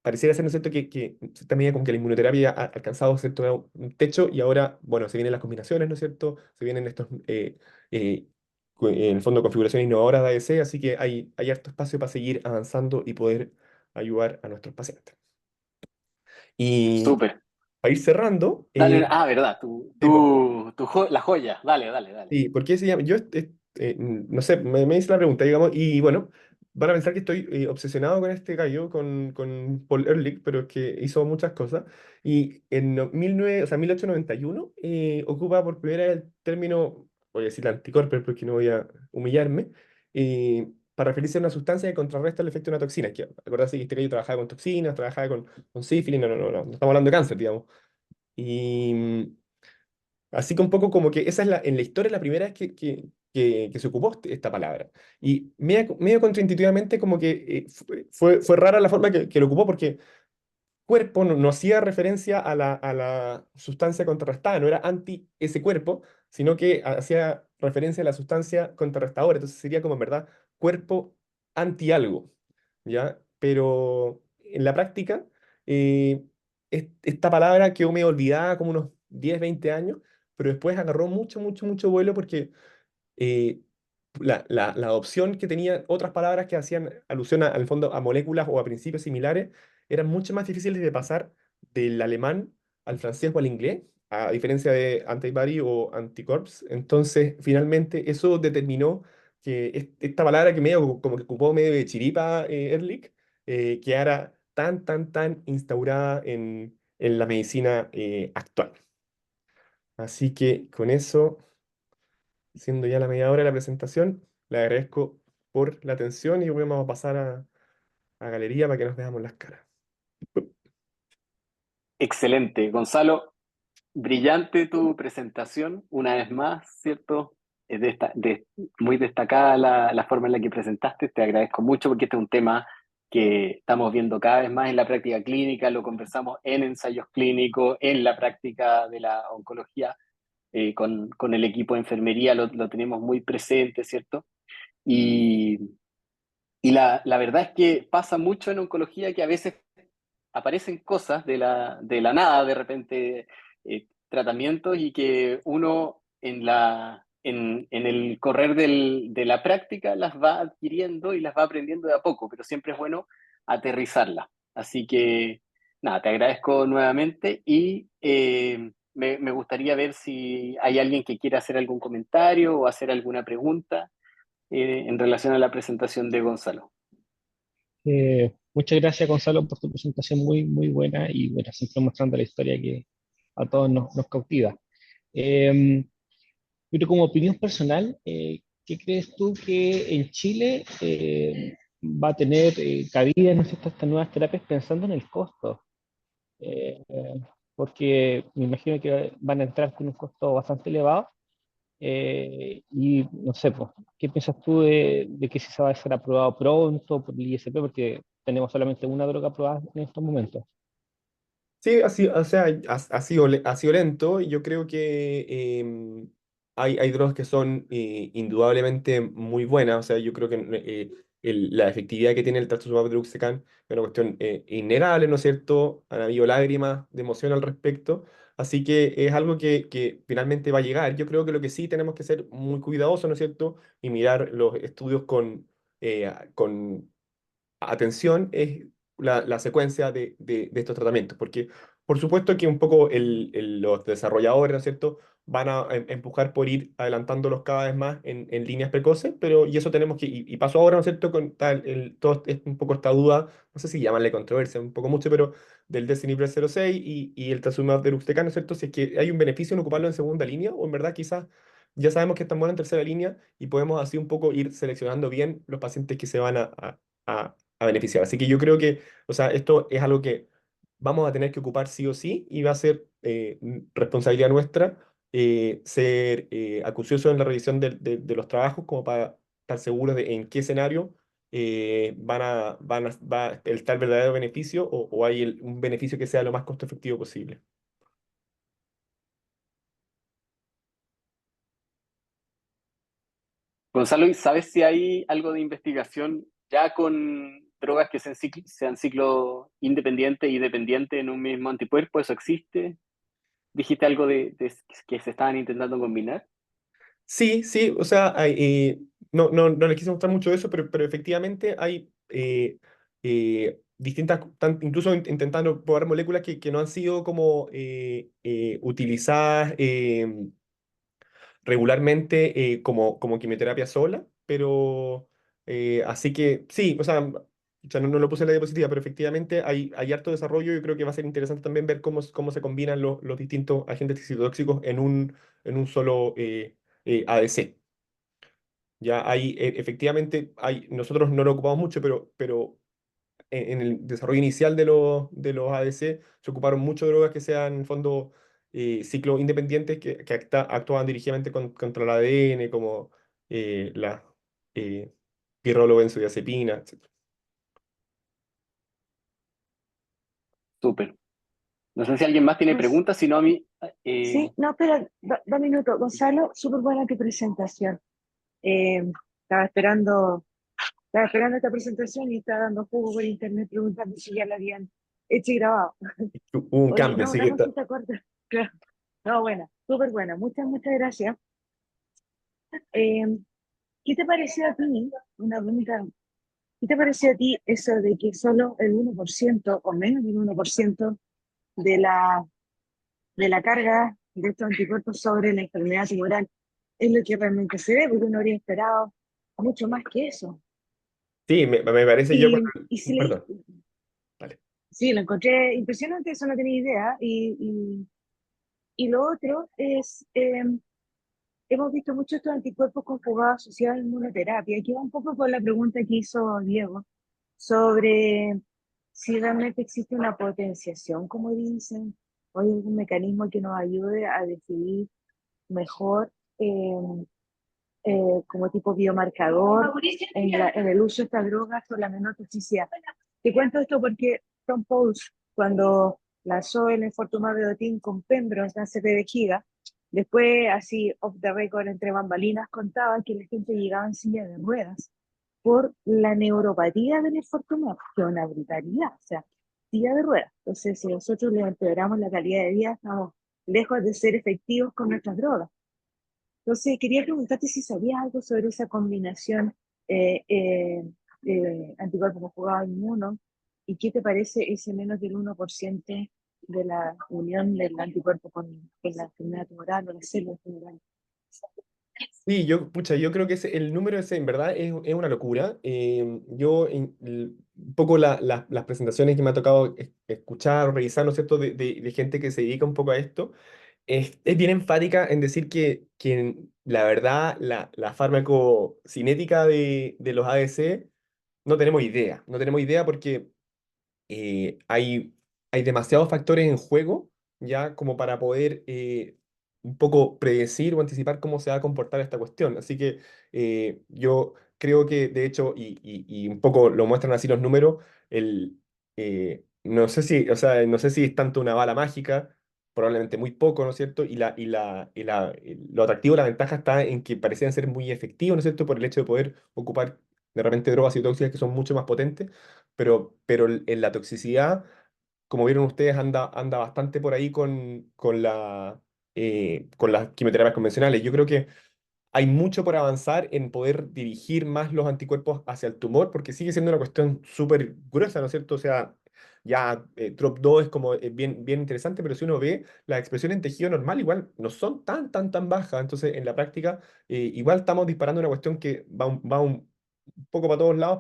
pareciera ser, ¿no es cierto?, que en cierta medida como que la inmunoterapia ha alcanzado cierto un techo y ahora, bueno, se vienen las combinaciones, ¿no es cierto? Se vienen estos, eh, en el fondo, configuraciones innovadoras de ADC, así que hay harto espacio para seguir avanzando y poder ayudar a nuestros pacientes. Y Súper. para ir cerrando, Dale, verdad, sí, po. la joya. Dale, dale, dale. Sí, ¿por qué se llama? No sé, me hice la pregunta, digamos, y bueno, van a pensar que estoy obsesionado con este gallo, con Paul Ehrlich, pero es que hizo muchas cosas. Y en 1891 ocupa por primera vez el término, voy a decir anticuerpos, porque no voy a humillarme, para referirse a una sustancia que contrarresta el efecto de una toxina. Que, acordarse que este gallo trabajaba con toxinas, trabajaba con sífilis, no estamos hablando de cáncer, digamos. Y así que un poco como que esa es en la historia la primera vez que se ocupó esta palabra. Y medio contraintuitivamente como que fue rara la forma que lo ocupó porque cuerpo no hacía referencia a la sustancia contrarrestada, no era anti ese cuerpo, sino que hacía referencia a la sustancia contrarrestadora. Entonces sería como en verdad cuerpo anti algo, ¿ya? Pero en la práctica, eh, esta palabra quedó medio olvidada como unos 10 20 años, pero después agarró mucho, mucho, mucho vuelo porque eh, la adopción que tenían otras palabras que hacían alusión al fondo a moléculas o a principios similares eran mucho más difíciles de pasar del alemán al francés o al inglés, a diferencia de antibody o anticorps. Entonces, finalmente, eso determinó que esta palabra que medio como que ocupó medio de chiripa Ehrlich, quedara tan, tan, tan instaurada en la medicina actual. Así que con eso siendo ya la media hora de la presentación, le agradezco por la atención y vamos a pasar a galería para que nos veamos las caras. Excelente. Gonzalo, brillante tu presentación, una vez más, ¿cierto? Muy destacada la forma en la que presentaste. Te agradezco mucho porque este es un tema que estamos viendo cada vez más en la práctica clínica, lo conversamos en ensayos clínicos, en la práctica de la oncología, con el equipo de enfermería lo tenemos muy presente, ¿cierto? Y, y la verdad es que pasa mucho en oncología que a veces aparecen cosas de la nada, de repente, tratamientos y que uno en el correr de la práctica las va adquiriendo y las va aprendiendo de a poco, pero siempre es bueno aterrizarlas. Así que, nada, te agradezco nuevamente y me gustaría ver si hay alguien que quiera hacer algún comentario o hacer alguna pregunta en relación a la presentación de Gonzalo. Muchas gracias, Gonzalo, por tu presentación muy, muy buena y bueno, siempre mostrando la historia que a todos nos cautiva. Eh, pero como opinión personal, ¿qué crees tú que en Chile va a tener cabida, ¿no es cierto?, estas nuevas terapias pensando en el costo? Eh, Porque me imagino que van a entrar con un costo bastante elevado. Y no sé, pues, ¿qué piensas tú de que si se va a ser aprobado pronto por el ISP? Porque tenemos solamente una droga aprobada en estos momentos. Sí, o sea, ha sido lento y yo creo que hay drogas que son indudablemente muy buenas. O sea, yo creo que la efectividad que tiene el trastuzumab deruxtecan es una cuestión innegable, ¿no es cierto? Han habido lágrimas de emoción al respecto. Así que es algo que finalmente va a llegar. Yo creo que lo que sí tenemos que ser muy cuidadosos, ¿no es cierto? Y mirar los estudios con atención es la secuencia de estos tratamientos, porque por supuesto que un poco los desarrolladores, ¿no es cierto?, van a empujar por ir adelantándolos cada vez más en líneas precoces, pero y eso tenemos que, y paso ahora, ¿no es cierto?, con tal, todo es un poco esta duda, no sé si llamarle controversia, un poco mucho, pero del Destiny Breath 06 y el Trasumab Deluxe Tekken, ¿no es cierto?, si es que hay un beneficio en ocuparlo en segunda línea, o en verdad quizás ya sabemos que están buenos en tercera línea y podemos así un poco ir seleccionando bien los pacientes que se van a beneficiar. Así que yo creo que, o sea, esto es algo que vamos a tener que ocupar sí o sí y va a ser responsabilidad nuestra ser acuciosos en la revisión de los trabajos como para estar seguros de en qué escenario va a estar el verdadero beneficio o hay un beneficio que sea lo más costo efectivo posible. Gonzalo, ¿y sabes si hay algo de investigación ya con drogas que sean ciclo independiente y dependiente en un mismo anticuerpo? ¿Eso existe? ¿Dijiste algo de que se estaban intentando combinar? Sí, sí, o sea, no les quise mostrar mucho de eso, pero efectivamente hay distintas, incluso intentando probar moléculas que no han sido como utilizadas regularmente como quimioterapia sola, pero así que sí, o sea, ya no lo puse en la diapositiva, pero efectivamente hay harto desarrollo. Yo creo que va a ser interesante también ver cómo se combinan los distintos agentes citotóxicos en un solo ADC. Ya hay, efectivamente, nosotros no lo ocupamos mucho, pero en el desarrollo inicial de los ADC se ocuparon mucho de drogas que sean, en fondo, ciclos independientes que actúan dirigidamente contra el ADN, como la eh, pirrolobenzodiazepina, etc. Súper. No sé si alguien más tiene Gonz- preguntas, si no a mí. Sí, no, espera, 2 minutos. Gonzalo, súper buena tu presentación. Eh, estaba esperando, estaba esperando esta presentación y estaba dando jugo por internet preguntando si ya la habían hecho y grabado. Hubo un Oye, cambio, no, así que dame un está. cita corta. Claro. No, buena, súper buena. Muchas, muchas gracias. Eh, ¿Qué te pareció a ti? Una pregunta. ¿Qué te pareció a ti eso de que solo el 1% o menos del 1% de la carga de estos anticuerpos sobre la enfermedad tumoral es lo que realmente se ve, porque uno habría esperado mucho más que eso? Sí, me parece yo Y si le, Perdón, vale. sí, lo encontré impresionante, eso no tenía idea. Y lo otro es, hemos visto muchos estos anticuerpos conjugados asociados a inmunoterapia, que va un poco con la pregunta que hizo Diego sobre si realmente existe una potenciación, como dicen, o hay algún mecanismo que nos ayude a decidir mejor como tipo biomarcador en el uso de estas drogas con la menor toxicidad. Te cuento esto porque Tom Pauls, cuando lanzó el enfortumab vedotin con Pembro, cáncer de vejiga, después, así, off the record, entre bambalinas, contaba que la gente llegaba en silla de ruedas por la neuropatía del enfortumab, que es una brutalidad, o sea, silla de ruedas. Entonces, si nosotros le empeoramos la calidad de vida, estamos lejos de ser efectivos con nuestras drogas. Entonces, quería preguntarte si sabías algo sobre esa combinación anticuerpo conjugado inmuno y qué te parece ese menos del 1% de la unión del anticuerpo con la enfermedad tumoral o las células tumorales. Sí, yo creo que el número ese en verdad es una locura. Un poco las presentaciones que me ha tocado escuchar o revisar, ¿no es cierto?, de gente que se dedica un poco a esto, es bien enfática en decir que la verdad, la farmacocinética de los ADC no tenemos idea porque hay demasiados factores en juego ya como para poder un poco predecir o anticipar cómo se va a comportar esta cuestión. Así que yo creo que, de hecho, y un poco lo muestran así los números, no sé si, o sea, no sé si es tanto una bala mágica, probablemente muy poco, ¿no es cierto? Lo atractivo, la ventaja está en que parecían ser muy efectivos, ¿no es cierto? Por el hecho de poder ocupar de repente drogas tóxicas que son mucho más potentes, pero en la toxicidad, como vieron ustedes, anda bastante por ahí con las quimioterapias convencionales. Yo creo que hay mucho por avanzar en poder dirigir más los anticuerpos hacia el tumor, porque sigue siendo una cuestión súper gruesa, ¿no es cierto? O sea, Ya TROP2 es como bien, bien interesante, pero si uno ve la expresión en tejido normal, igual no son tan bajas. Entonces, en la práctica, igual estamos disparando una cuestión que va un poco para todos lados,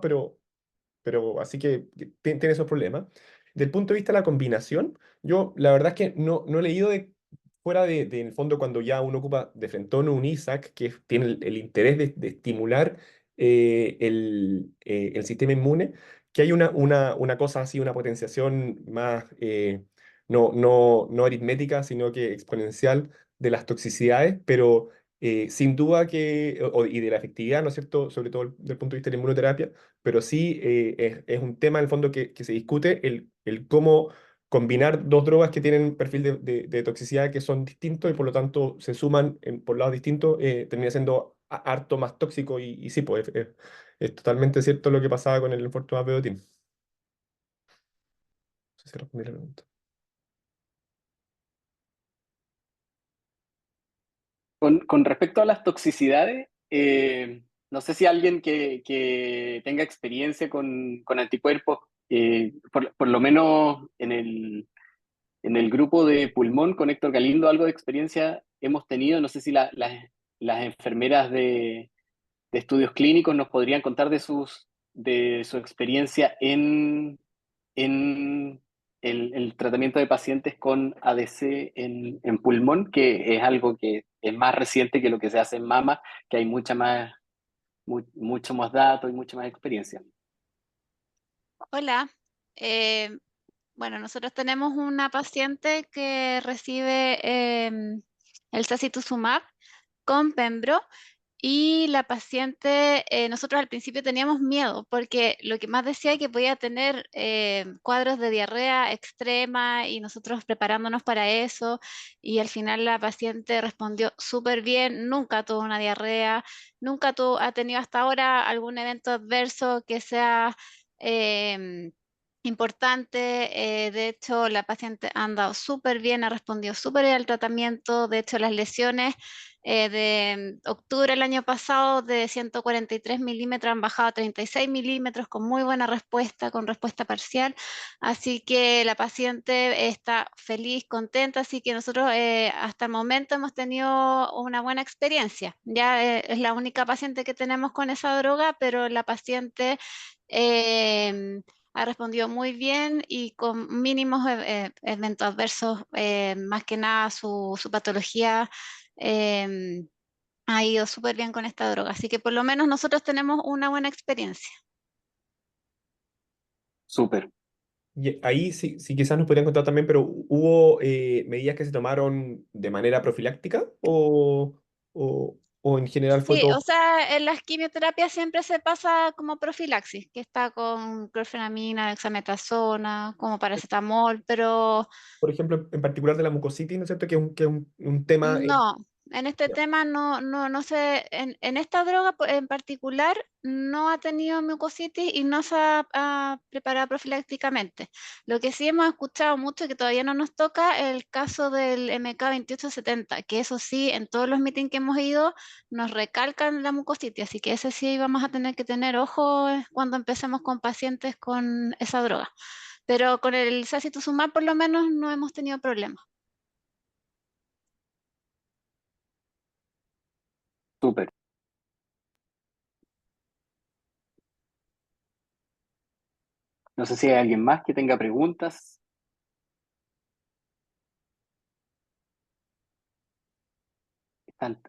pero así que tiene esos problemas. Del punto de vista de la combinación, yo la verdad es que no he leído fuera en el fondo cuando ya uno ocupa de frentón un ISAC que tiene el interés de estimular el sistema inmune, que hay una cosa así, una potenciación más, no aritmética, sino que exponencial de las toxicidades, pero sin duda y de la efectividad, ¿no es cierto?, sobre todo desde el punto de vista de la inmunoterapia, pero sí es un tema en el fondo que se discute el cómo combinar dos drogas que tienen perfil de toxicidad que son distintos y por lo tanto se suman por lados distintos, termina siendo harto más tóxico y sí, pues es totalmente cierto lo que pasaba con el infortunado Vedotin. No sé si respondí la pregunta. Con respecto a las toxicidades, no sé si alguien que tenga experiencia con anticuerpos, por lo menos en el grupo de pulmón con Héctor Galindo, algo de experiencia hemos tenido. No sé si las enfermeras de estudios clínicos nos podrían contar de su experiencia en el tratamiento de pacientes con ADC en pulmón, que es algo que es más reciente que lo que se hace en mama, que hay mucho más datos y mucha más experiencia. Hola. eh, bueno, nosotros tenemos una paciente que recibe el sacituzumab con Pembro y la paciente, nosotros al principio teníamos miedo porque lo que más decía es que podía tener cuadros de diarrea extrema y nosotros preparándonos para eso y al final la paciente respondió súper bien, nunca tuvo una diarrea, nunca ha tenido hasta ahora algún evento adverso que sea em, importante. De hecho, la paciente ha andado súper bien, ha respondido súper bien al tratamiento. De hecho, las lesiones de octubre del año pasado de 143 milímetros han bajado a 36 milímetros con muy buena respuesta, con respuesta parcial. Así que la paciente está feliz, contenta. Así que nosotros hasta el momento hemos tenido una buena experiencia. Ya es la única paciente que tenemos con esa droga, pero la paciente ha respondido muy bien y con mínimos eventos adversos, más que nada su patología ha ido súper bien con esta droga. Así que por lo menos nosotros tenemos una buena experiencia. Súper. Y ahí sí quizás nos podrían contar también, pero ¿hubo medidas que se tomaron de manera profiláctica o en general fue Sí, o todo? sea, en las quimioterapias siempre se pasa como profilaxis, que está con clorfenamina, dexametasona, como paracetamol, pero Por ejemplo, en particular de la mucositis, ¿no es cierto? Que es un tema. no, en este Ya. tema no sé, en esta droga en particular no ha tenido mucositis y no se ha preparado profilácticamente. Lo que sí hemos escuchado mucho y que todavía no nos toca es el caso del MK 2870, que eso sí, en todos los meetings que hemos ido nos recalcan la mucositis, así que ese sí vamos a tener que tener ojo cuando empecemos con pacientes con esa droga. Pero con el sacituzumab por lo menos no hemos tenido problemas. Súper. No sé si hay alguien más que tenga preguntas.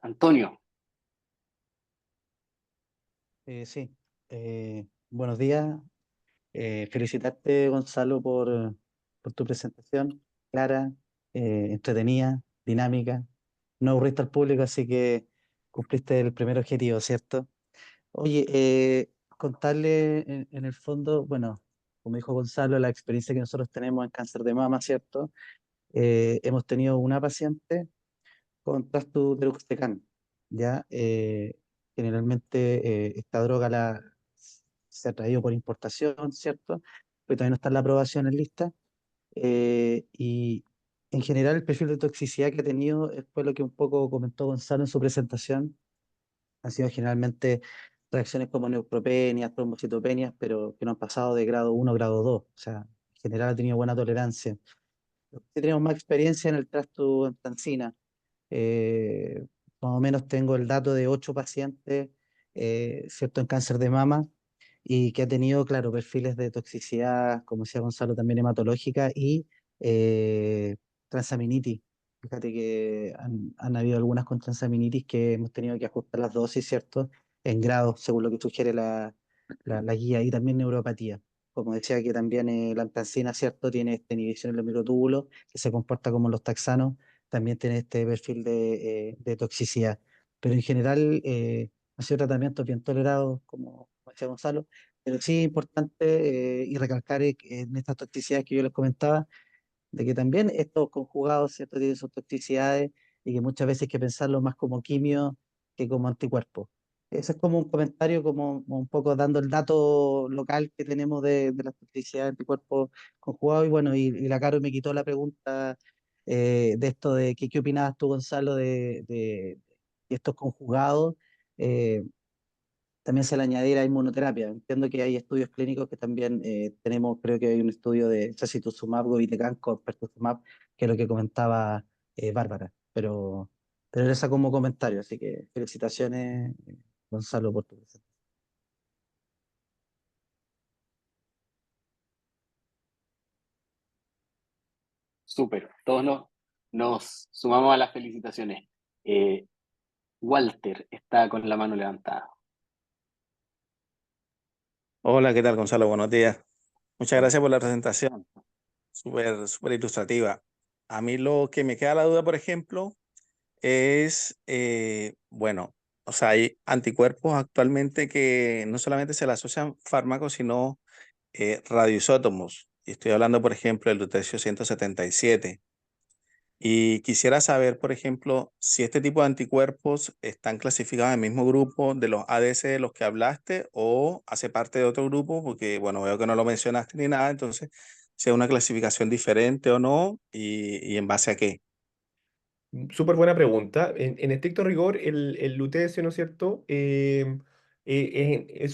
Antonio. Sí, buenos días. Felicitarte, Gonzalo, por tu presentación, clara, entretenida, dinámica. No aburriste al público, así que cumpliste el primer objetivo, ¿cierto? Oye, contarle en el fondo, bueno, como dijo Gonzalo, la experiencia que nosotros tenemos en cáncer de mama, ¿cierto? Hemos tenido una paciente con trastorno deruxtecan, ¿ya? Generalmente esta droga se ha traído por importación, ¿cierto? Pero todavía no está en la aprobación en lista. Y en general el perfil de toxicidad que ha tenido fue lo que un poco comentó Gonzalo en su presentación. Han sido generalmente reacciones como neutropenias, trombocitopenias, pero que no han pasado de grado 1 a grado 2. O sea, general ha tenido buena tolerancia. Sí tenemos más experiencia en el trastorno en transina. Más o menos tengo el dato de 8 pacientes, ¿cierto?, en cáncer de mama y que ha tenido, claro, perfiles de toxicidad, como decía Gonzalo, también hematológica y transaminitis. Fíjate que han habido algunas con transaminitis que hemos tenido que ajustar las dosis, ¿cierto?, en grado, según lo que sugiere la guía, y también neuropatía. Como decía que también la antancina, ¿cierto?, tiene esta inhibición en los microtúbulos, que se comporta como los taxanos, también tiene este perfil de toxicidad. Pero en general han sido tratamientos bien tolerados, como decía Gonzalo, pero sí es importante y recalcar en estas toxicidades que yo les comentaba, de que también estos conjugados, ¿cierto?, tienen sus toxicidades y que muchas veces hay que pensarlo más como quimio que como anticuerpo. Ese es como un comentario, como un poco dando el dato local que tenemos de las toxicidades de anticuerpos conjugados. Y bueno, y la Caro me quitó la pregunta de esto de qué opinabas tú, Gonzalo, de estos conjugados. Eh, También se le añadiera inmunoterapia. Entiendo que hay estudios clínicos que también tenemos, creo que hay un estudio de sacituzumab govitecan con pertuzumab, que es lo que comentaba Bárbara, pero esa como comentario, así que felicitaciones, Gonzalo, por tu presentación. Súper, todos nos sumamos a las felicitaciones. Eh, Walter está con la mano levantada. Hola, ¿qué tal, Gonzalo? Buenos días. Muchas Hola. gracias por la presentación. Súper ilustrativa. A mí lo que me queda la duda, por ejemplo, es, bueno, o sea, hay anticuerpos actualmente que no solamente se le asocian fármacos, sino radioisótomos. Y estoy hablando, por ejemplo, del lutecio 177. Y quisiera saber, por ejemplo, si este tipo de anticuerpos están clasificados en el mismo grupo de los ADC de los que hablaste o hace parte de otro grupo, porque, bueno, veo que no lo mencionaste ni nada, entonces, si es una clasificación diferente o no y en base a qué. Súper buena pregunta. En estricto rigor, el lutecio, ¿no es cierto? Es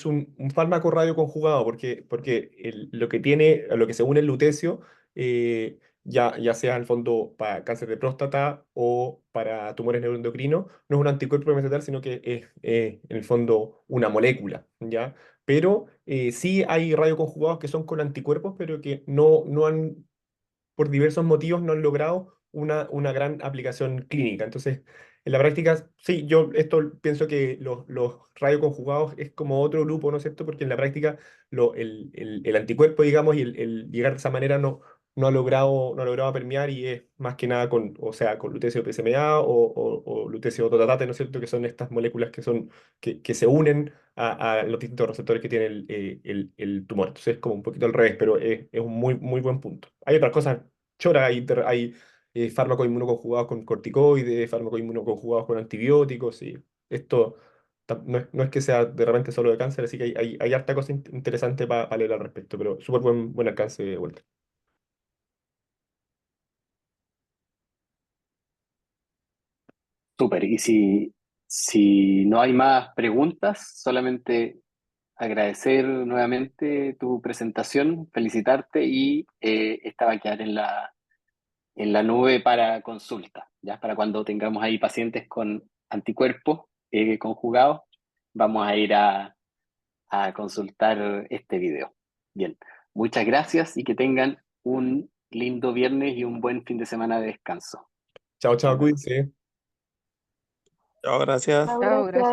un fármaco radioconjugado porque lo que tiene, lo que se une el lutecio, ya sea en el fondo para cáncer de próstata o para tumores neuroendocrinos, no es un anticuerpo propiamente tal, sino que es en el fondo una molécula, ¿ya? Pero sí hay radioconjugados que son con anticuerpos, pero que no han por diversos motivos no han logrado una gran aplicación clínica. Entonces, en la práctica, sí, yo esto pienso que los radioconjugados es como otro grupo, ¿no es cierto? Porque en la práctica el anticuerpo, digamos, y el llegar de esa manera no ha logrado permear y es más que nada con, o sea, con lutecio PSMA o lutecio totatate, ¿no es cierto? Que son estas moléculas que se unen a los distintos receptores que tiene el tumor. Entonces es como un poquito al revés, pero es un muy buen punto. Hay otras cosas choras, hay fármacos inmunoconjugados con corticoides, fármacos inmunoconjugados con antibióticos, y esto no es que sea de repente solo de cáncer, así que hay harta cosa interesante para leer al respecto, pero súper buen alcance de vuelta. Súper, y si no hay más preguntas, solamente agradecer nuevamente tu presentación, felicitarte y esta va a quedar en la nube para consulta, ¿ya? Para cuando tengamos ahí pacientes con anticuerpos conjugados, vamos a ir a consultar este video. Bien, muchas gracias y que tengan un lindo viernes y un buen fin de semana de descanso. Chao, Nos chao, vemos. cuídense. Chao, gracias. Chao, Chao, gracias. gracias.